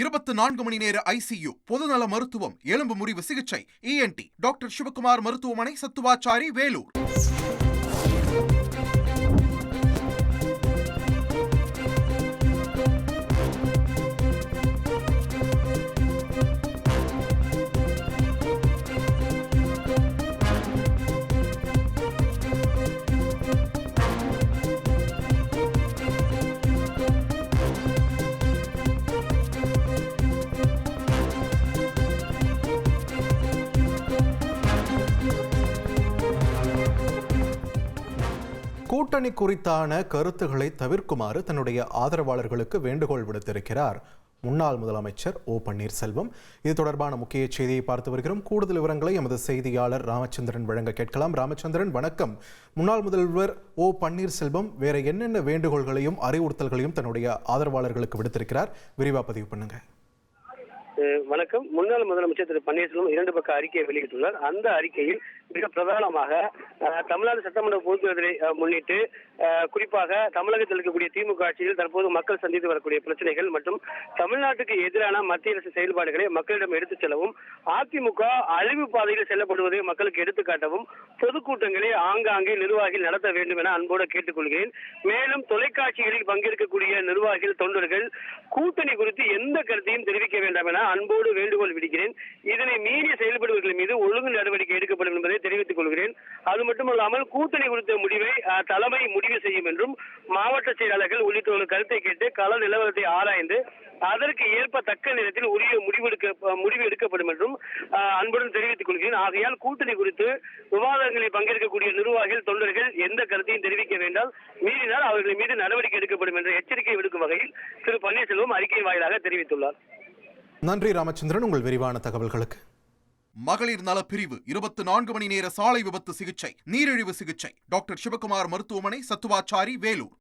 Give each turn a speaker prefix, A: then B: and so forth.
A: 24 மணி நேர ஐசியு, பொதுநல மருத்துவம், எலும்பு முறிவு சிகிச்சை, இஎன்டி, டாக்டர் சிவகுமார் மருத்துவமனை, சத்துவாச்சாரி, வேலூர்.
B: கூட்டணி குறித்தான கருத்துக்களை தவிர்க்குமாறு தன்னுடைய ஆதரவாளர்களுக்கு வேண்டுகோள் விடுத்திருக்கிறார் முன்னாள் முதலமைச்சர் ஓ பன்னீர்செல்வம். இது தொடர்பான முக்கிய செய்தியை பார்த்து வருகிறோம். கூடுதல் விவரங்களை எமது செய்தியாளர் ராமச்சந்திரன் வழங்க கேட்கலாம். ராமச்சந்திரன், வணக்கம். முன்னாள் முதல்வர் ஓ பன்னீர்செல்வம் வேற என்னென்ன வேண்டுகோள்களையும் அறிவுறுத்தல்களையும் தன்னுடைய ஆதரவாளர்களுக்கு விடுத்திருக்கிறார்? விரிவா பதிவு பண்ணுங்க.
C: வணக்கம். முன்னாள் முதலமைச்சர் திரு பன்னீர்செல்வம் 2 பக்க அறிக்கையை வெளியிட்டுள்ளார். அந்த அறிக்கையில் மிக பிரதானமாக தமிழ்நாடு சட்டமன்ற பொதுத்தேர்தலை முன்னிட்டு குறிப்பாக தமிழகத்தில் இருக்கக்கூடிய திமுக ஆட்சியில் தற்போது மக்கள் சந்தித்து வரக்கூடிய பிரச்சனைகள் மற்றும் தமிழ்நாட்டுக்கு எதிரான மத்திய அரசு செயல்பாடுகளை மக்களிடம் எடுத்துச் செல்லவும், அதிமுக அழிவு பாதையில் செல்லப்படுவதை மக்களுக்கு எடுத்துக்காட்டவும் பொதுக்கூட்டங்களை ஆங்காங்கே நிர்வாகிகள் நடத்த வேண்டும் என அன்போடு கேட்டுக்கொள்கிறேன். மேலும் தொலைக்காட்சிகளில் பங்கேற்கக்கூடிய நிர்வாகிகள், தொண்டர்கள் கூட்டணி குறித்து எந்த கருத்தையும் தெரிவிக்க வேண்டாம் என அன்போடு வேண்டுகோள் விடுக்கிறேன். இதனை மீறி செயல்படுவர்கள் மீது ஒழுங்கு நடவடிக்கை எடுக்கப்படும் என்பதை தெரிவித்துக் கொள்கிறேன். அது மட்டுமல்லாமல் கூட்டணி குறித்த முடிவை தலைமை முடிவு செய்யும் என்றும் மாவட்ட செயலாளர்கள் உள்ளிட்டோர்கள் கருத்தை கேட்டு கள நிலவரத்தை ஆராய்ந்து அதற்கு ஏற்ப தக்க நேரத்தில் உரிய முடிவு எடுக்கப்படும் என்றும் அன்புடன் தெரிவித்துக் கொள்கிறேன். ஆகையால் கூட்டணி குறித்து விவாதங்களில் பங்கேற்கக்கூடிய நிர்வாகிகள், தொண்டர்கள் எந்த கருத்தையும் தெரிவிக்க வேண்டாம், மீறினால் அவர்கள் மீது நடவடிக்கை எடுக்கப்படும் என்ற எச்சரிக்கை விடுக்கும் வகையில் திரு பன்னீர்செல்வம் அறிக்கை வாயிலாக தெரிவித்துள்ளார்.
B: நன்றி ராமச்சந்திரன், உங்கள் விரிவான தகவல்களுக்கு.
A: மகளிர் நல பிரிவு, 24 மணி நேர சாலை விபத்து சிகிச்சை, நீரிழிவு சிகிச்சை, டாக்டர் சிவகுமார் மருத்துவமனை, சத்துவாச்சாரி, வேலூர்.